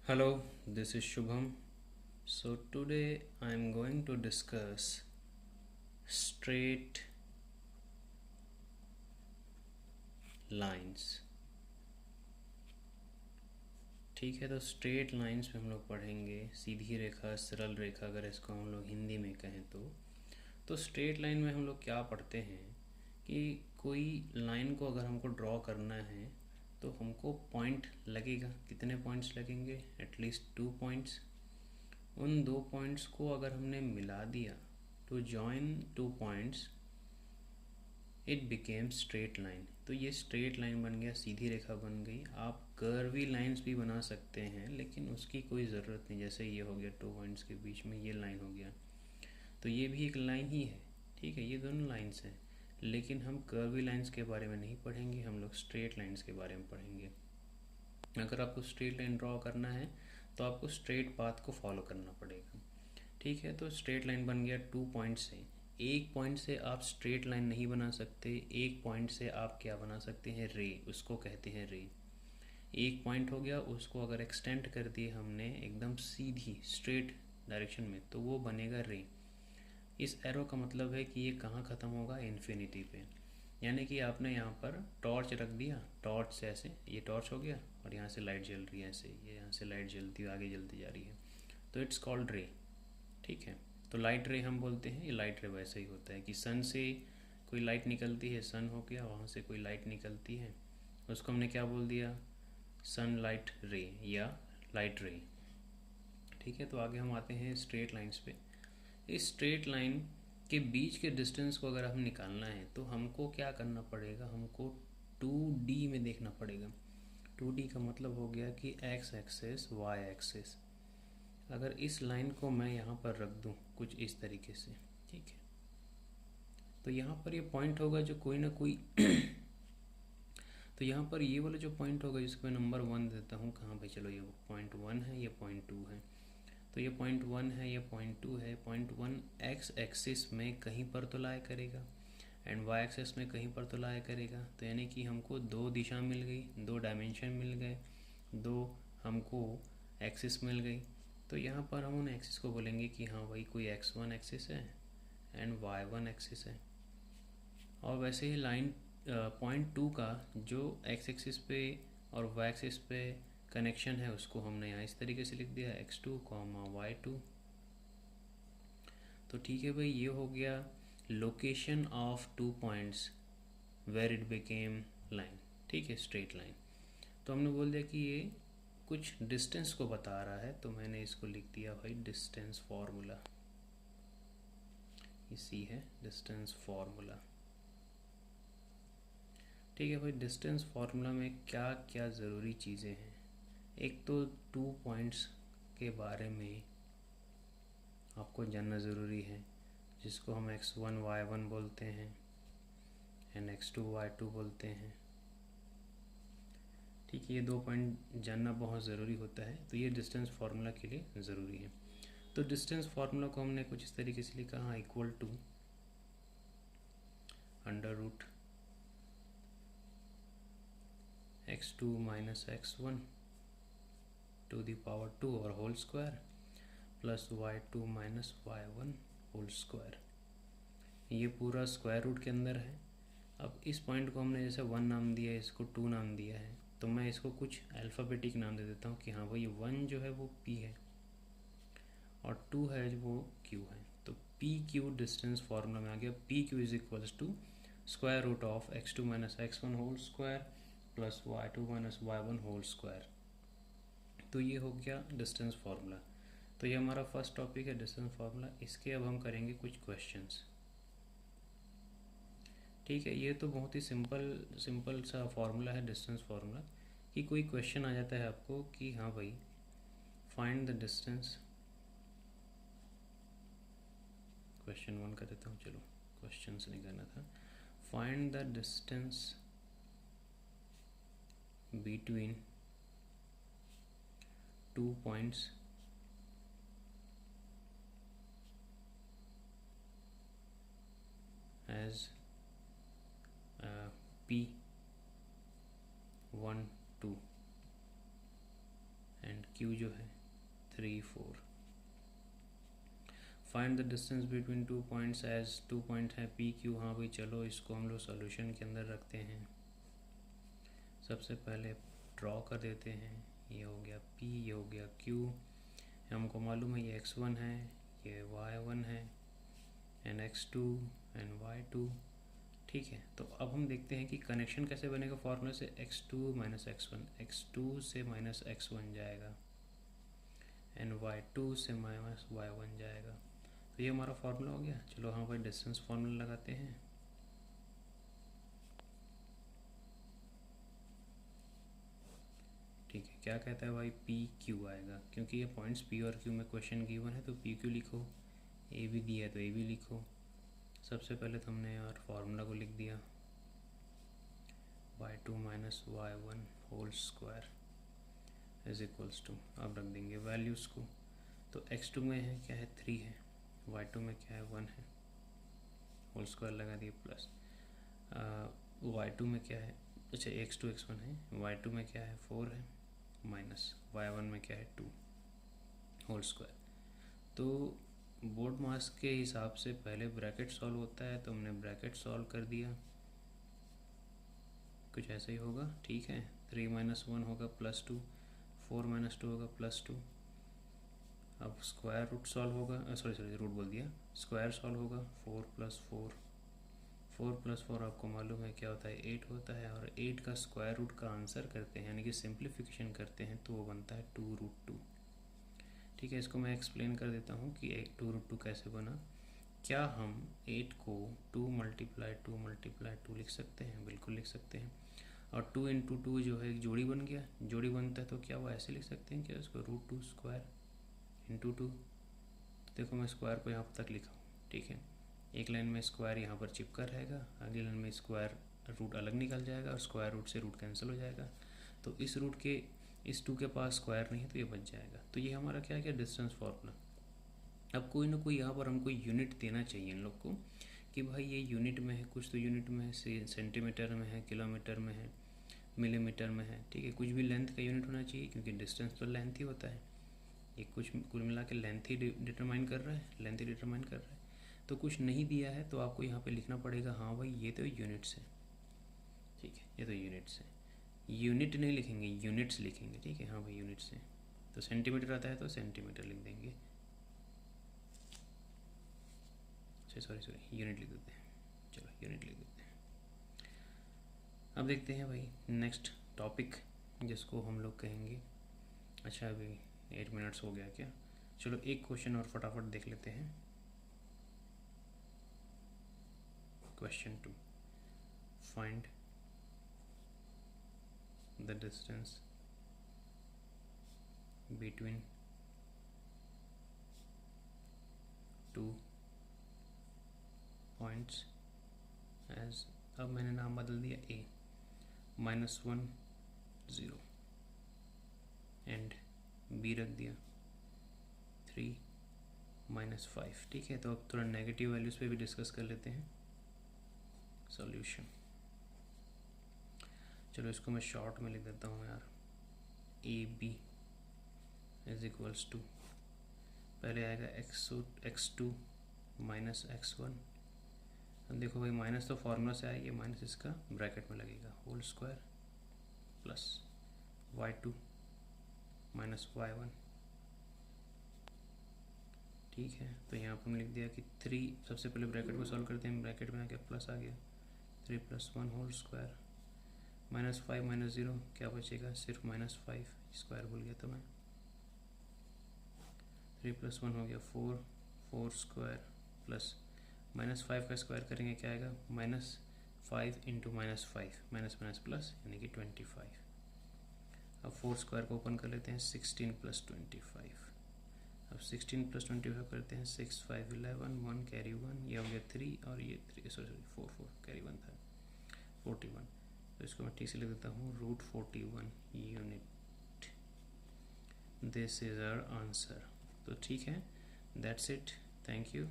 Hello, this is Shubham. So today I am going to discuss straight lines. ठीक है, तो straight lines में हम लोग पढ़ेंगे सीधी रेखा, सरल रेखा, अगर इसको हम लोग हिंदी में कहें तो स्ट्रेट लाइन में हम लोग क्या पढ़ते हैं कि कोई लाइन को अगर हमको ड्रॉ करना है तो हमको पॉइंट लगेगा। कितने पॉइंट्स लगेंगे? At least 2 points. उन 2 पॉइंट्स को अगर हमने मिला दिया to join 2 points it became straight line. तो ये स्ट्रेट लाइन बन गया, सीधी रेखा बन गई। आप कर्वी लाइंस भी बना सकते हैं लेकिन उसकी कोई ज़रूरत नहीं। जैसे ये हो गया 2 पॉइंट्स के बीच में ये लाइन हो गया, तो ये भी एक लाइन ही है। ठीक है, ये दोनों लाइंस हैं, लेकिन हम कर्वी लाइंस के बारे में नहीं पढ़ेंगे, हम लोग स्ट्रेट लाइंस के बारे में पढ़ेंगे। अगर आपको स्ट्रेट लाइन ड्रॉ करना है तो आपको स्ट्रेट पाथ को फॉलो करना पड़ेगा। ठीक है, तो स्ट्रेट लाइन बन गया 2 पॉइंट से। एक पॉइंट से आप स्ट्रेट लाइन नहीं बना सकते, एक पॉइंट से आप क्या बना सकते हैं? रे, उसको कहते हैं रे। एक पॉइंट हो गया, उसको अगर एक्सटेंड कर दिए हमने एकदम सीधी स्ट्रेट डायरेक्शन में तो वो बनेगा रे। इस एरो का मतलब है कि ये कहाँ ख़त्म होगा? इन्फिनिटी पे। यानी कि आपने यहाँ पर टॉर्च रख दिया, टॉर्च से ऐसे ये टॉर्च हो गया और यहाँ से लाइट जल रही है, ऐसे ये यहाँ से लाइट जलती आगे जलती जा रही है, तो इट्स कॉल्ड रे। ठीक है, तो लाइट रे हम बोलते हैं। ये लाइट रे वैसे ही होता है कि सन से कोई लाइट निकलती है, सन हो गया, वहाँ से कोई लाइट निकलती है, उसको हमने क्या बोल दिया? सन लाइट रे या लाइट रे। ठीक है, तो आगे हम आते हैं स्ट्रेट लाइंस पे। इस स्ट्रेट लाइन के बीच के डिस्टेंस को अगर हम निकालना है तो हमको क्या करना पड़ेगा? हमको 2D में देखना पड़ेगा। 2D का मतलब हो गया कि एक्स एक्सेस, वाई एक्सेस। अगर इस लाइन को मैं यहाँ पर रख दूँ कुछ इस तरीके से, ठीक है, तो यहाँ पर ये पॉइंट होगा जो कोई ना कोई तो यहाँ पर ये वाला जो पॉइंट होगा जिसको मैं नंबर 1 देता हूँ, कहाँ भाई? चलो, ये पॉइंट 1 है, ये पॉइंट 2 है, तो ये पॉइंट 1 है, ये पॉइंट 2 है। पॉइंट 1 एक्स एक्सिस में कहीं पर तो लाया करेगा एंड वाई एक्सिस में कहीं पर तो लाया करेगा। तो यानी कि हमको 2 दिशा मिल गई, 2 डायमेंशन मिल गए, 2 हमको एक्सिस मिल गई। तो यहाँ पर हम उन एक्सिस को बोलेंगे कि हाँ भाई, कोई x1 एक्सिस है एंड y1 एक्सिस है। और वैसे ही लाइन पॉइंट 2 का जो x एक्सिस पे और y एक्सिस पे कनेक्शन है उसको हमने यहाँ इस तरीके से लिख दिया x2, y2। तो ठीक है भाई, ये हो गया location of 2 points where it became line. ठीक है, स्ट्रेट लाइन। तो हमने बोल दिया कि ये कुछ डिस्टेंस को बता रहा है, तो मैंने इसको लिख दिया भाई डिस्टेंस फार्मूला। इसी है डिस्टेंस फार्मूला। ठीक है भाई, डिस्टेंस फार्मूला में क्या क्या ज़रूरी चीज़ें हैं? एक तो 2 पॉइंट्स के बारे में आपको जानना ज़रूरी है, जिसको हम x1 y1 बोलते हैं एंड x2 y2 बोलते हैं। ठीक है, ये 2 पॉइंट जानना बहुत ज़रूरी होता है, तो ये डिस्टेंस फार्मूला के लिए ज़रूरी है। तो डिस्टेंस फार्मूला को हमने कुछ इस तरीके से लिखा, हाँ, equal to under root x2 minus x1 to the power 2 और whole square plus y2 minus y1 whole square. ये पूरा स्क्वायर रूट के अंदर है। अब इस पॉइंट को हमने जैसे 1 नाम दिया है, इसको 2 नाम दिया है, तो मैं इसको कुछ अल्फ़ाबेटिक नाम दे देता हूँ कि हाँ भाई, 1 जो है वो p है और 2 है वो q है। तो पी क्यू डिस्टेंस फार्मूला में आ गया। P Q is equals to square root of x2 minus x1 whole square plus y2 minus y1 whole square. तो ये हो गया डिस्टेंस फार्मूला। तो ये हमारा फर्स्ट टॉपिक है, डिस्टेंस फार्मूला। इसके अब हम करेंगे कुछ क्वेश्चंस। ठीक है, ये तो बहुत ही सिंपल सा फार्मूला है डिस्टेंस फार्मूला, कि कोई क्वेश्चन आ जाता है आपको कि हाँ भाई, फाइंड द डिस्टेंस। क्वेश्चन 1 कर देता हूँ, चलो क्वेश्चन से नहीं करना था। Find the distance between 2 points as P1 2 and Q जो है 3 4। Find the distance between 2 points as 2 point है पी क्यू। हाँ भाई चलो इसको हम लोग सॉल्यूशन के अंदर रखते हैं। सबसे पहले ड्रॉ कर देते हैं। ये हो गया P, ये हो गया Q। हमको मालूम है ये x1 है, ये y1 है, एंड x2 एंड y2। ठीक है, तो अब हम देखते हैं कि कनेक्शन कैसे बनेगा। फॉर्मूले से x2 माइनस x1, x2 से माइनस x1 जाएगा एंड y2 से माइनस y1 जाएगा। तो ये हमारा फार्मूला हो गया। चलो हाँ भाई डिस्टेंस फार्मूला लगाते हैं। ठीक है, क्या कहता है भाई, पी क्यू आएगा, क्योंकि ये पॉइंट्स पी और क्यू में क्वेश्चन गिवन है तो पी क्यू लिखो। ए भी दिया है तो ए भी लिखो। सबसे पहले तो हमने यार फार्मूला को लिख दिया, y2 minus y1 whole square is equals to, अब रख देंगे वैल्यूज़ को। तो x2 में है क्या है 3 है, y2 में क्या है 1 है, होल स्क्वायर लगा दिए प्लस y2 में क्या है, अच्छा x2 x1 है, y2 में क्या है 4 है, माइनस y1 में क्या है 2 होल स्क्वायर। तो बोर्ड मास के हिसाब से पहले ब्रैकेट सॉल्व होता है, तो हमने ब्रैकेट सॉल्व कर दिया। कुछ ऐसा ही होगा, ठीक है। 3 माइनस 1 होगा +2, 4 माइनस 2 होगा +2। अब स्क्वायर रूट सॉल्व होगा, सॉरी रूट बोल दिया, स्क्वायर सॉल्व होगा 4 + 4, 4 + 4 आपको मालूम है क्या होता है 8 होता है, और 8 का स्क्वायर रूट का आंसर करते हैं यानी कि सिंप्लीफिकेशन करते हैं तो वो बनता है 2√2। ठीक है, इसको मैं एक्सप्लेन कर देता हूँ कि 2√2 कैसे बना। क्या हम 8 को 2 × 2 लिख सकते हैं? बिल्कुल लिख सकते हैं। और 2 × 2 जो है एक जोड़ी बन गया, जोड़ी बनता है तो क्या वो ऐसे लिख सकते हैं क्या उसको, √2² × 2। देखो मैं स्क्वायर को यहाँ तक लिखा हूँ, ठीक है। एक लाइन में स्क्वायर यहाँ पर चिपका रहेगा, अगली लाइन में स्क्वायर रूट अलग निकल जाएगा और स्क्वायर रूट से रूट कैंसिल हो जाएगा। तो इस रूट के इस 2 के पास स्क्वायर नहीं है तो ये बच जाएगा। तो ये हमारा क्या है डिस्टेंस फार्मूला। अब कोई ना कोई यहाँ पर हमको यूनिट देना चाहिए इन लोग को कि भाई ये यूनिट में है, कुछ तो यूनिट में है, सेंटीमीटर में है, किलोमीटर में है, मिलीमीटर में है, ठीक है। कुछ भी लेंथ का यूनिट होना चाहिए क्योंकि डिस्टेंस तो लेंथ ही होता है। ये कुछ कुल मिला के लेंथ ही डिटरमाइन कर रहा है, तो कुछ नहीं दिया है तो आपको यहाँ पे लिखना पड़ेगा हाँ भाई ये तो यूनिट्स है, ठीक है, ये तो यूनिट्स है। यूनिट नहीं लिखेंगे, यूनिट्स लिखेंगे, ठीक है। हाँ भाई यूनिट्स है, तो सेंटीमीटर आता है तो सेंटीमीटर लिख देंगे, सॉरी यूनिट लिख देते हैं। चलो यूनिट लिख देते हैं। अब देखते हैं भाई नेक्स्ट टॉपिक जिसको हम लोग कहेंगे, अच्छा अभी 8 मिनट्स हो गया क्या, चलो एक क्वेश्चन और फटाफट देख लेते हैं। Question 2, find the distance between 2 points as, अब मैंने नाम बदल दिया A, -1 0 एंड B रख दिया 3 -5। ठीक है, तो अब थोड़ा नेगेटिव वैल्यूज़ पे भी डिस्कस कर लेते हैं। सॉल्यूशन, चलो इसको मैं शॉर्ट में लिख देता हूँ यार, AB इज इक्वल्स टू, पहले आएगा x2 माइनस x1। अब देखो भाई माइनस तो फार्मूला से आया, ये माइनस इसका ब्रैकेट में लगेगा, whole square plus y2 minus y1। ठीक है, तो यहाँ पर हमने लिख दिया कि 3, सबसे पहले ब्रैकेट को सॉल्व करते हैं, ब्रैकेट में आ गया प्लस आ गया 3 + 1 होल स्क्वायर, -5 -0 क्या बचेगा, सिर्फ -5, स्क्वायर भूल गया तो मैं। 3 + 1 हो गया 4, 4 स्क्वायर प्लस -5 का स्क्वायर करेंगे क्या आएगा, -5 × -5, माइनस माइनस प्लस यानी कि 25। अब 4 स्क्वायर को ओपन कर लेते हैं, 16 + 25। अब 16 + 25 करते हैं, 6 5 11, 1 कैरी 1, ये हो गया 3 और ये 3 सॉरी 4 कैरी 1 था, 41। तो इसको मैं ठीक से लिख देता हूँ, √41 unit. This is our answer. तो ठीक है, दैट्स इट, थैंक यू।